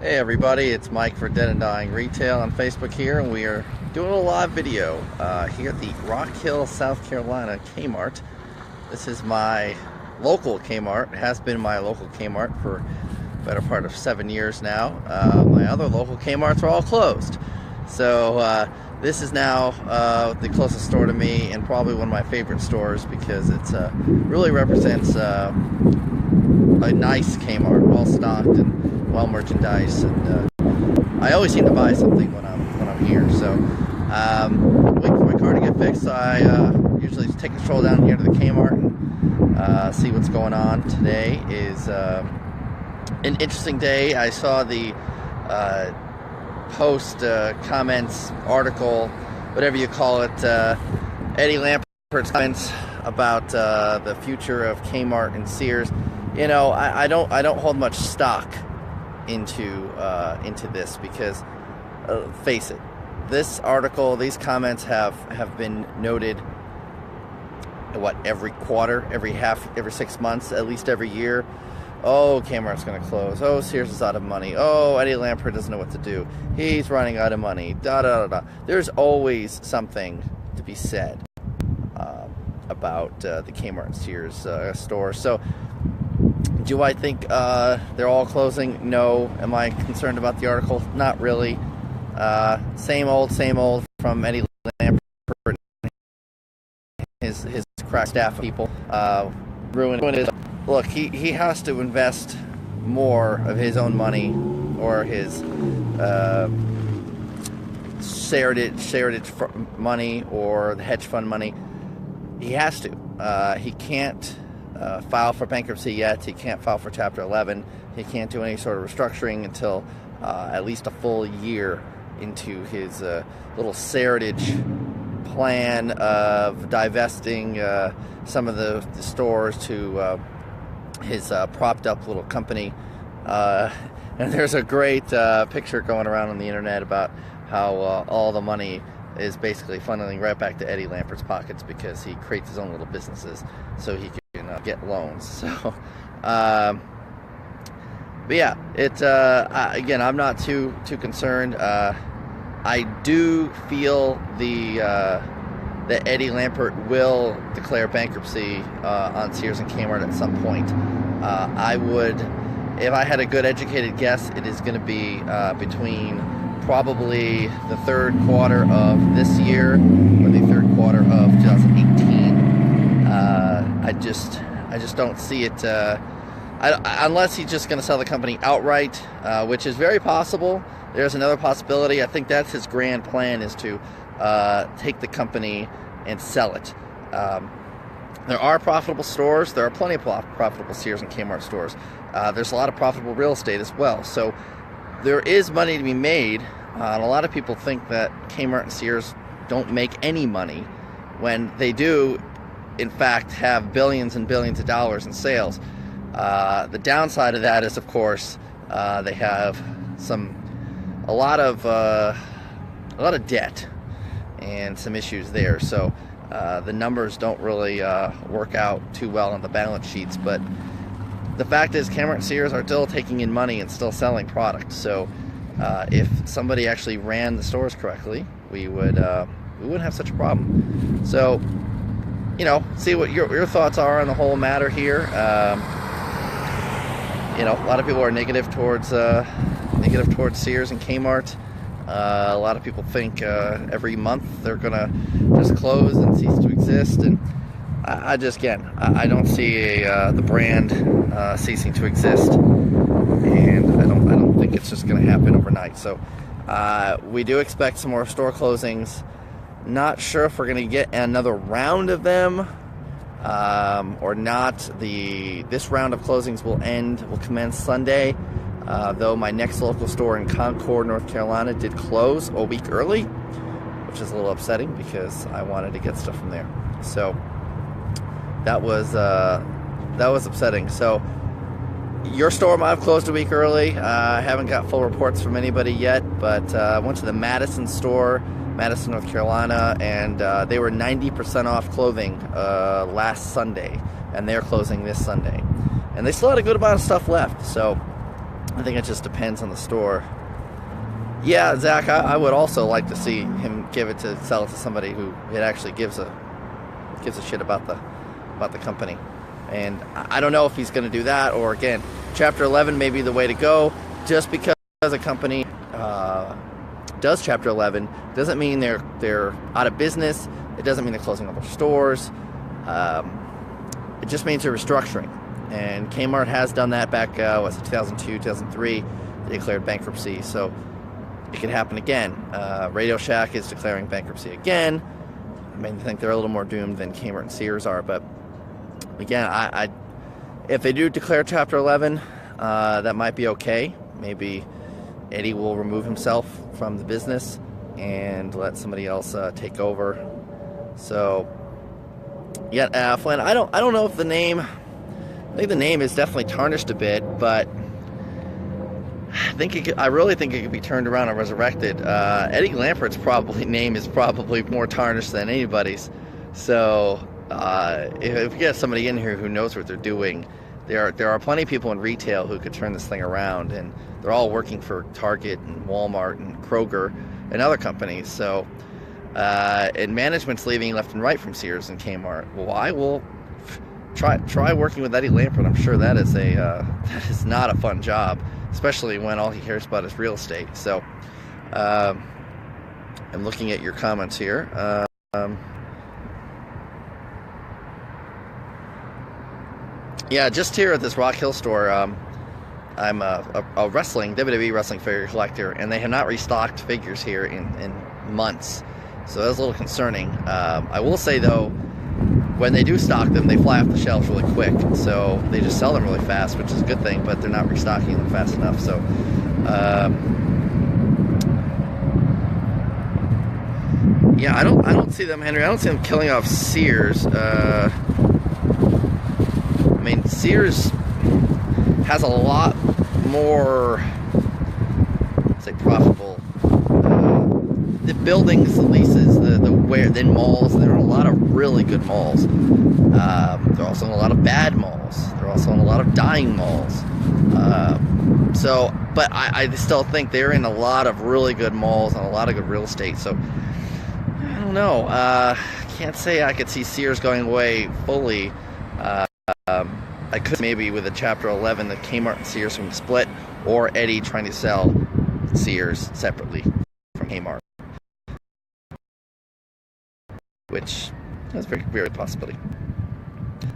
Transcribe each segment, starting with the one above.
Hey everybody, it's Mike for Dead and Dying Retail on Facebook here, and we are doing a live video here at the Rock Hill, South Carolina Kmart. This is my local Kmart. It has been my local Kmart for the better part of 7 years now. My other local Kmarts are all closed. So this is now the closest store to me, and probably one of my favorite stores because it really represents a nice Kmart, well stocked and well merchandised, and I always seem to buy something when I'm here. So waiting for my car to get fixed. I usually take a stroll down here to the Kmart and see what's going on. Today is an interesting day. I saw the post, comments, article, whatever you call it, Eddie Lampert's comments about the future of Kmart and Sears. You know, I don't hold much stock into this because face it, this article, these comments have been noted every quarter, every 6 months, at least every year. Oh, Kmart's going to close. Oh, Sears is out of money. Oh, Eddie Lampert doesn't know what to do. He's running out of money. Da da da da. There's always something to be said about the Kmart and Sears store. So do I think they're all closing? No. Am I concerned about the article? Not really. Same old from Eddie Lampert and his crack staff of people. Ruin his. Look, he has to invest more of his own money or his Heritage money or the hedge fund money. He has to. He can't file for bankruptcy yet. He can't file for Chapter 11. He can't do any sort of restructuring until at least a full year into his little Heritage plan of divesting some of the stores to his propped up little company. And there's a great picture going around on the internet about how all the money is basically funneling right back to Eddie Lampert's pockets because he creates his own little businesses so he can get loans. So but yeah, again, I'm not too concerned. I do feel that Eddie Lampert will declare bankruptcy on Sears and Kmart at some point. I would, if I had a good educated guess, it is going to be between probably the third quarter of this year or the third quarter of 2018. I just don't see it, unless he's just going to sell the company outright, which is very possible. There's another possibility. I think that's his grand plan, is to take the company and sell it. There are profitable stores. There are plenty of profitable Sears and Kmart stores. There's a lot of profitable real estate as well. So there is money to be made. And a lot of people think that Kmart and Sears don't make any money when they do, in fact, have billions and billions of dollars in sales. The downside of that is, of course, they have a lot of debt and some issues there. So the numbers don't really work out too well on the balance sheets. But the fact is, Kmart and Sears are still taking in money and still selling product. So if somebody actually ran the stores correctly, we wouldn't have such a problem. So, you know, see what your thoughts are on the whole matter here. You know, a lot of people are negative towards Sears and Kmart. A lot of people think every month they're gonna just close and cease to exist, and I don't see the brand ceasing to exist, and I don't think it's just gonna happen overnight. So we do expect some more store closings. Not sure if we're gonna get another round of them or not. This round of closings will commence Sunday. Though my next local store in Concord, North Carolina did close a week early, which is a little upsetting because I wanted to get stuff from there. So that was upsetting. So your store might have closed a week early. I haven't got full reports from anybody yet, but I went to the Madison store, Madison, North Carolina, and they were 90% off clothing last Sunday, and they're closing this Sunday. And they still had a good amount of stuff left. So I think it just depends on the store. Yeah, Zach, I would also like to see him sell it to somebody who it actually gives a shit about the company. And I don't know if he's going to do that, or again, Chapter 11 may be the way to go. Just because a company does Chapter 11 doesn't mean they're out of business. It doesn't mean they're closing all their stores. It just means they're restructuring. And Kmart has done that back, 2002, 2003. They declared bankruptcy, so it could happen again. Radio Shack is declaring bankruptcy again. I mean, I think they're a little more doomed than Kmart and Sears are, but again, if they do declare Chapter 11, that might be okay. Maybe Eddie will remove himself from the business and let somebody else take over. So, yeah, Flynn, I don't know if the name. I think the name is definitely tarnished a bit, but I really think it could be turned around and resurrected. Eddie Lampert's name is probably more tarnished than anybody's. So if you get somebody in here who knows what they're doing, there are plenty of people in retail who could turn this thing around, and they're all working for Target and Walmart and Kroger and other companies. So and management's leaving left and right from Sears and Kmart. Why? Well, try working with Eddie Lampert. I'm sure that is not a fun job, especially when all he cares about is real estate. So I'm looking at your comments here. Yeah, just here at this Rock Hill store, I'm a WWE wrestling figure collector, and they have not restocked figures here in months. So that's a little concerning. I will say, though, when they do stock them, they fly off the shelves really quick. So they just sell them really fast, which is a good thing, but they're not restocking them fast enough. So, yeah, I don't see them, Henry. I don't see them killing off Sears. I mean, Sears has a lot more, say, profitable the buildings, the leases, than malls. There are a lot of really good malls. They're also in a lot of bad malls. They're also in a lot of dying malls. But I still think they're in a lot of really good malls and a lot of good real estate. So I don't know. Can't say I could see Sears going away fully. I could maybe with a Chapter 11, the Kmart and Sears from split, or Eddie trying to sell Sears separately from Kmart, which is very, very possibility.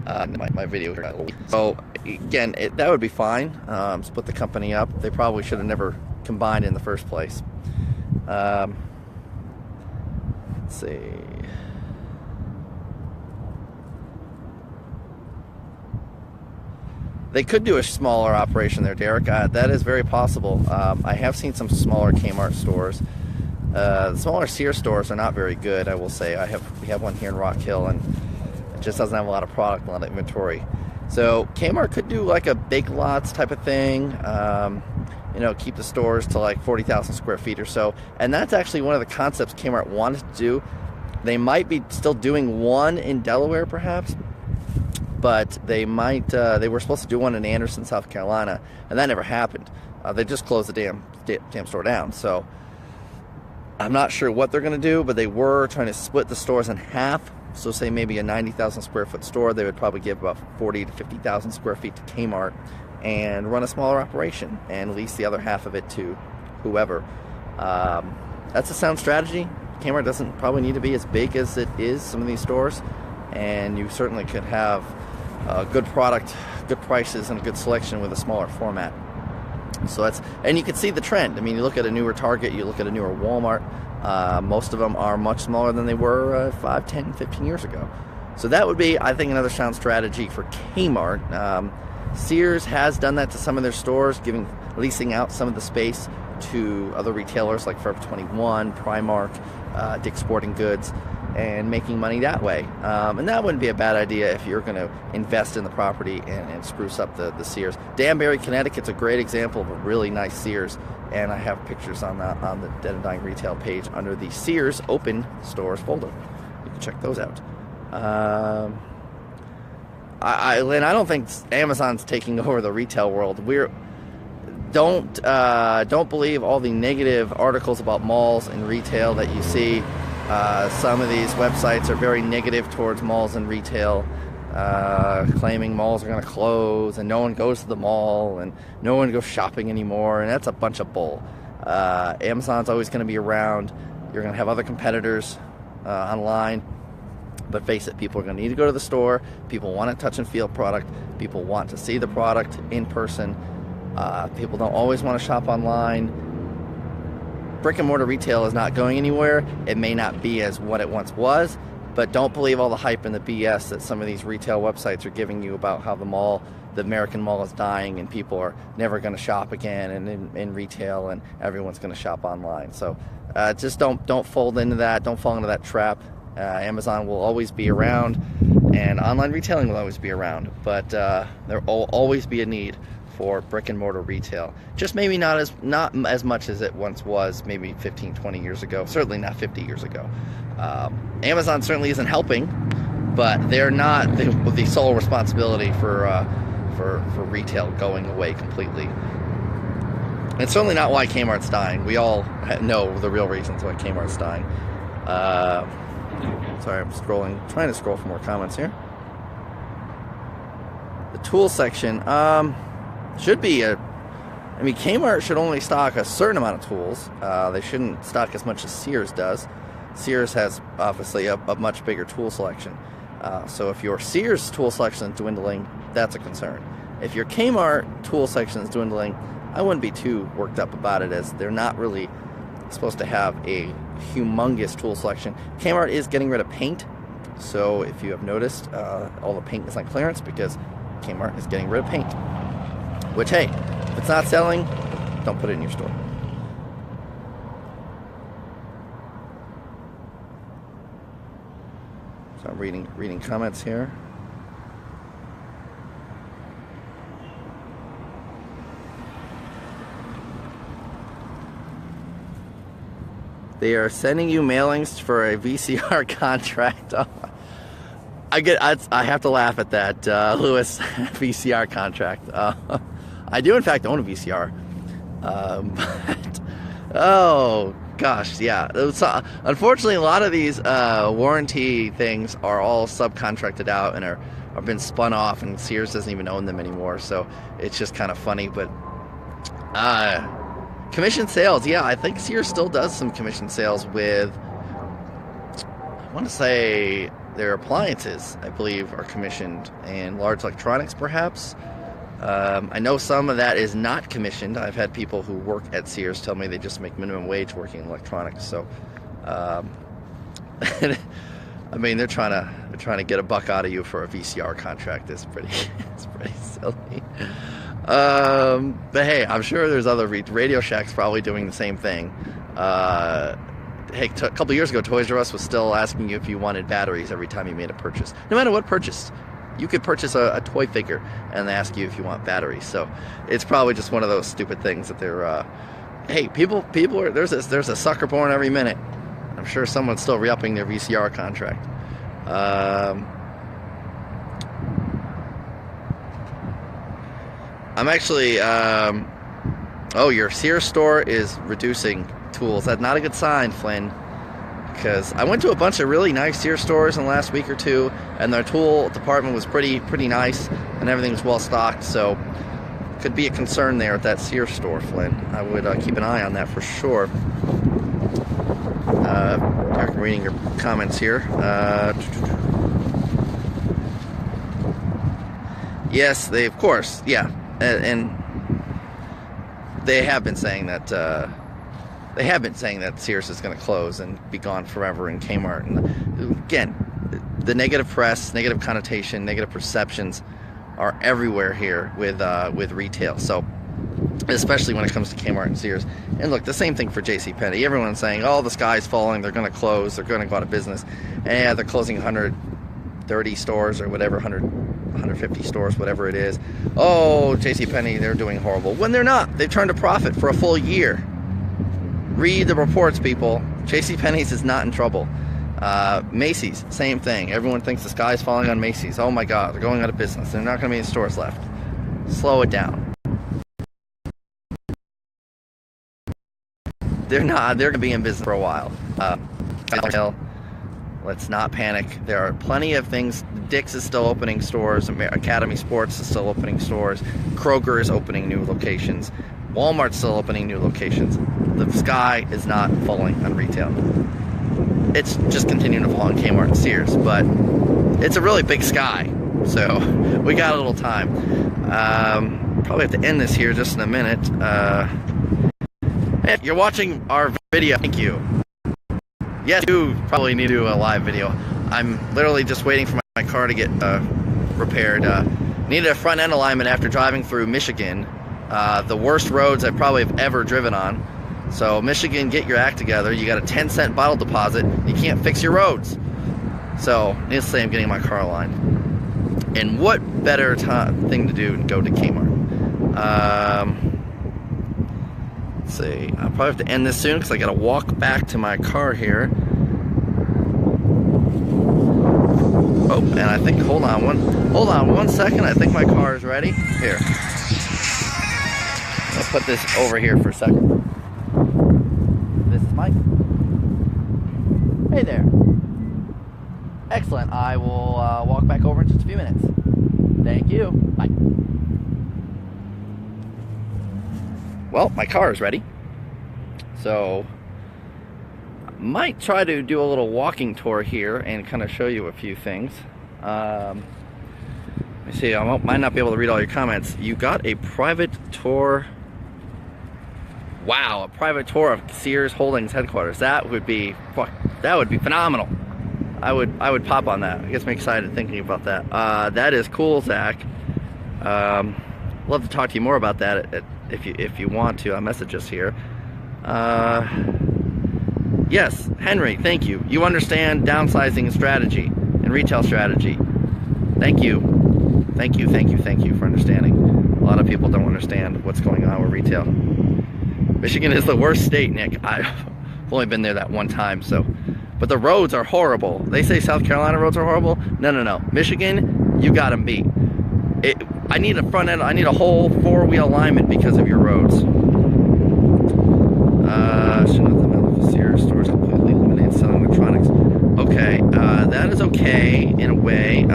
My video here. So again, that would be fine. Split the company up. They probably should have never combined in the first place. Let's see. They could do a smaller operation there, Derek. That is very possible. I have seen some smaller Kmart stores. The smaller Sears stores are not very good, I will say. We have one here in Rock Hill, and it just doesn't have a lot of product, a lot of inventory. So Kmart could do like a Big Lots type of thing. Keep the stores to like 40,000 square feet or so. And that's actually one of the concepts Kmart wanted to do. They might be still doing one in Delaware, perhaps. But they were supposed to do one in Anderson, South Carolina, and that never happened. They just closed the damn store down. So I'm not sure what they're going to do, but they were trying to split the stores in half. So say maybe a 90,000 square foot store, they would probably give about 40 to 50,000 square feet to Kmart and run a smaller operation and lease the other half of it to whoever. That's a sound strategy. Kmart doesn't probably need to be as big as it is, some of these stores, and you certainly could have good product, good prices, and a good selection with a smaller format. So and you can see the trend. I mean, you look at a newer Target, you look at a newer Walmart, most of them are much smaller than they were 5, 10, 15 years ago. So that would be, I think, another sound strategy for Kmart. Sears has done that to some of their stores, leasing out some of the space to other retailers like Forever 21, Primark, Dick's Sporting Goods, and making money that way. And that wouldn't be a bad idea if you're going to invest in the property and spruce up the Sears. Danbury, Connecticut's a great example of a really nice Sears, and I have pictures on the Dead and Dying Retail page under the Sears Open Stores folder. You can check those out. Lynn, I don't think Amazon's taking over the retail world. don't believe all the negative articles about malls and retail that you see. Some of these websites are very negative towards malls and retail, claiming malls are going to close and no one goes to the mall and no one goes shopping anymore, and that's a bunch of bull. Amazon's always going to be around. You're going to have other competitors online, but face it, people are going to need to go to the store. People want to touch and feel product. People want to see the product in person. People don't always want to shop online. Brick and mortar retail is not going anywhere. It may not be as what it once was, but don't believe all the hype and the BS that some of these retail websites are giving you about how the American mall is dying and people are never going to shop again and in retail and everyone's going to shop online. So just don't fold into that. Don't fall into that trap. Amazon will always be around and online retailing will always be around, but there will always be a need for brick and mortar retail. Just maybe not as much as it once was, maybe 15, 20 years ago. Certainly not 50 years ago. Amazon certainly isn't helping, but they're not the sole responsibility for retail going away completely. And it's certainly not why Kmart's dying. We all know the real reasons why Kmart's dying. Sorry, I'm trying to scroll for more comments here. The tool section, should be Kmart should only stock a certain amount of tools. They shouldn't stock as much as Sears does. Sears has obviously a much bigger tool selection. So if your Sears tool selection is dwindling, that's a concern. If your Kmart tool section is dwindling, I wouldn't be too worked up about it, as they're not really supposed to have a humongous tool selection. Kmart is getting rid of paint. So if you have noticed, all the paint is on clearance because Kmart is getting rid of paint. Which, hey, if it's not selling, don't put it in your store. So I'm reading comments here. They are sending you mailings for a VCR contract. I have to laugh at that, Lewis. VCR contract. I do, in fact, own a VCR. But, oh, gosh, yeah. Unfortunately, a lot of these warranty things are all subcontracted out and are been spun off, and Sears doesn't even own them anymore. So it's just kind of funny. But commission sales, yeah, I think Sears still does some commission sales with, I want to say, their appliances, I believe, are commissioned, and large electronics, perhaps. I know some of that is not commissioned. I've had people who work at Sears tell me they just make minimum wage working in electronics. So, I mean, they're trying to get a buck out of you for a VCR contract. It's pretty silly. But hey, I'm sure there's other Radio Shack's probably doing the same thing. Hey, a couple years ago, Toys R Us was still asking you if you wanted batteries every time you made a purchase. No matter what purchase. You could purchase a toy figure and they ask you if you want batteries. So it's probably just one of those stupid things that they're, hey, people are, there's a sucker born every minute. I'm sure someone's still re-upping their VCR contract. I'm actually, oh, your Sears store is reducing tools. That's not a good sign, Flynn. Because I went to a bunch of really nice Sears stores in the last week or two, and their tool department was pretty nice, and everything was well stocked. So, could be a concern there at that Sears store, Flynn. I would keep an eye on that for sure. Derek, reading your comments here. Yes, they, of course, yeah, and they have been saying that. They have been saying that Sears is going to close and be gone forever in Kmart. And again, the negative press, negative connotation, negative perceptions are everywhere here with retail. So, especially when it comes to Kmart and Sears. And look, the same thing for JCPenney. Everyone's saying, oh, the sky's falling, they're going to close, they're going to go out of business. And yeah, they're closing 130 stores or whatever, 150 stores, whatever it is. Oh, JCPenney, they're doing horrible. When they're not. They've turned a profit for a full year. Read the reports, people. JCPenney's is not in trouble. Macy's, same thing. Everyone thinks the sky's falling on Macy's. Oh my God, they're going out of business. They're not going to be any stores left. Slow it down. they're not. They're going to be in business for a while. Let's not panic. There are plenty of things. Dick's is still opening stores. Academy Sports is still opening stores. Kroger is opening new locations. Walmart's still opening new locations. The sky is not falling on retail. It's just continuing to fall on Kmart and Sears, but it's a really big sky, so we got a little time. Probably have to end this here just in a minute. If you're watching our video, thank you. Yes, you probably need to do a live video. I'm literally just waiting for my car to get repaired. Needed a front end alignment after driving through Michigan. The worst roads I probably have ever driven on. So Michigan, get your act together. You got a 10-cent bottle deposit. You can't fix your roads. So needless to say, I'm getting my car aligned. And what better thing to do than go to Kmart? Let's see. I'll probably have to end this soon because I got to walk back to my car here. Oh, and I think, hold on one second. I think my car is ready. Here. I'll put this over here for a second. This is Mike. Hey there. Excellent. I will walk back over in just a few minutes. Thank you. Bye. Well, my car is ready. So, I might try to do a little walking tour here and kind of show you a few things. Let me see. I might not be able to read all your comments. You got a private tour. Wow, a private tour of Sears Holdings headquarters. That would be phenomenal. I would pop on that. It gets me excited thinking about that. That is cool, Zach. Love to talk to you more about that if you want to. Message us here. Yes, Henry, thank you. You understand downsizing strategy and retail strategy. Thank you. Thank you for understanding. A lot of people don't understand what's going on with retail. Michigan is the worst state, Nick. I've only been there that one time, so. But the roads are horrible. They say South Carolina roads are horrible. No. Michigan, you got them beat. I need a front end. I need a whole four-wheel alignment because of your roads. Should not the medical Sears stores completely eliminate selling electronics. Okay, that is okay in a way.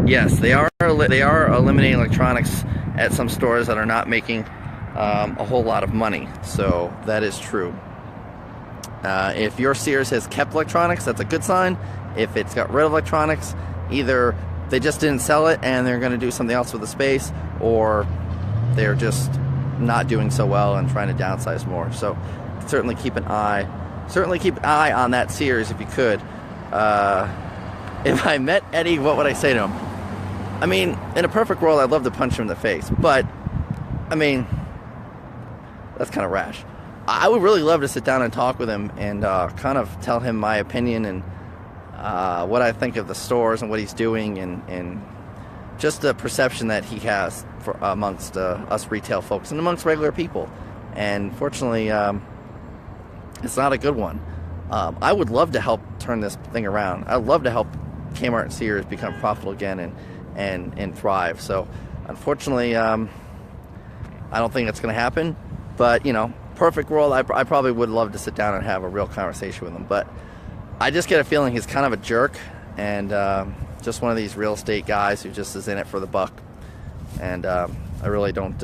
Yes, they are eliminating electronics at some stores that are not making a whole lot of money. So that is true. If your Sears has kept electronics, that's a good sign. If it's got rid of electronics, either they just didn't sell it and they're going to do something else with the space, or they're just not doing so well and trying to downsize more. So certainly keep an eye on that Sears if you could. If I met Eddie, what would I say to him? I mean, in a perfect world, I'd love to punch him in the face, but I mean, that's kind of rash. I would really love to sit down and talk with him and kind of tell him my opinion and what I think of the stores and what he's doing and just the perception that he has for amongst us retail folks and amongst regular people. And fortunately, it's not a good one. I would love to help turn this thing around. I'd love to help Kmart and Sears become profitable again and thrive. So unfortunately, I don't think it's going to happen. But, you know, perfect world, I probably would love to sit down and have a real conversation with him. But I just get a feeling he's kind of a jerk and just one of these real estate guys who just is in it for the buck. And I really don't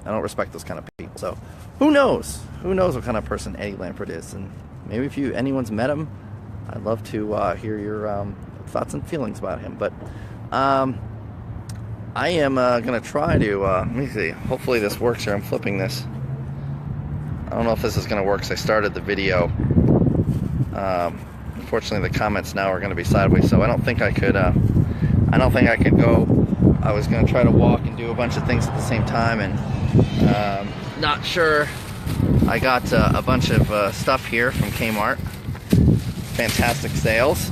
respect those kind of people. So who knows? Who knows what kind of person Eddie Lampert is? And maybe if anyone's met him, I'd love to hear your thoughts and feelings about him. But I am going to try to, let me see, hopefully this works here. I'm flipping this. I don't know if this is going to work because I started the video. Unfortunately, the comments now are going to be sideways, so I don't think I could go. I was going to try to walk and do a bunch of things at the same time, and not sure. I got a bunch of stuff here from Kmart. Fantastic sales,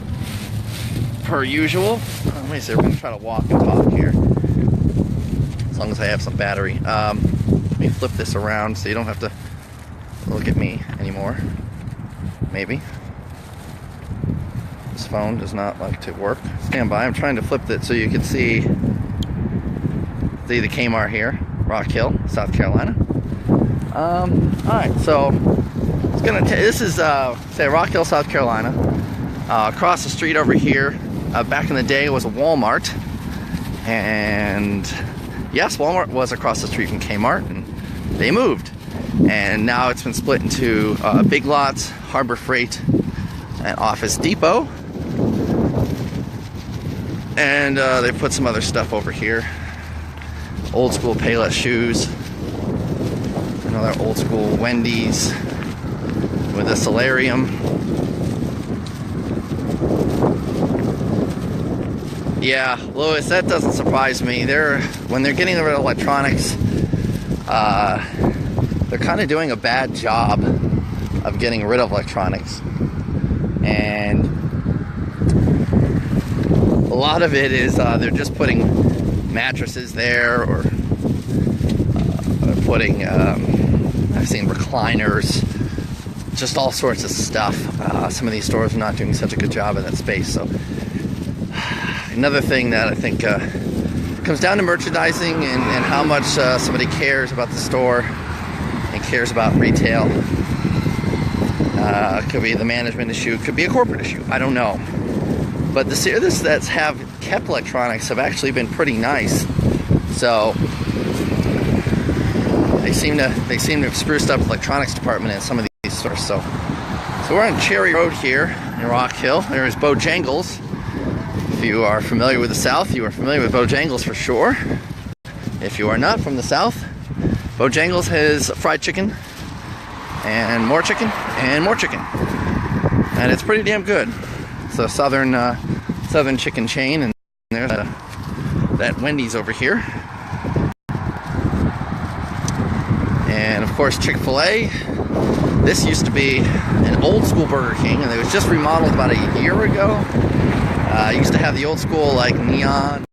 per usual. Let me see. We're going to try to walk and talk here, as long as I have some battery. Let me flip this around so you don't have to look at me anymore. Maybe. This phone does not like to work. Stand by. I'm trying to flip it so you can see the Kmart here, Rock Hill, South Carolina. All right, so this is say Rock Hill, South Carolina. Across the street over here, back in the day, was a Walmart, and yes, Walmart was across the street from Kmart, and they moved, and now it's been split into Big Lots, Harbor Freight, and Office Depot, and they put some other stuff over here. Old school Payless shoes. Another old school Wendy's with a solarium. Yeah, Louis, that doesn't surprise me. When they're getting rid of electronics, they're kind of doing a bad job of getting rid of electronics. And a lot of it is they're just putting mattresses there, or putting I've seen recliners, just all sorts of stuff. Some of these stores are not doing such a good job in that space. So another thing that I think comes down to merchandising and how much somebody cares about the store and cares about retail. Could be the management issue, could be a corporate issue, I don't know. But the Sears that have kept electronics have actually been pretty nice. So they seem to have spruced up the electronics department in some of these stores. So we're on Cherry Road here in Rock Hill. There's Bojangles. If you are familiar with the South, you are familiar with Bojangles for sure. If you are not from the South, Bojangles has fried chicken and more chicken and more chicken, and it's pretty damn good. It's a southern chicken chain, and there's that Wendy's over here. And of course, Chick-fil-A. This used to be an old school Burger King, and it was just remodeled about a year ago. It used to have the old school like neon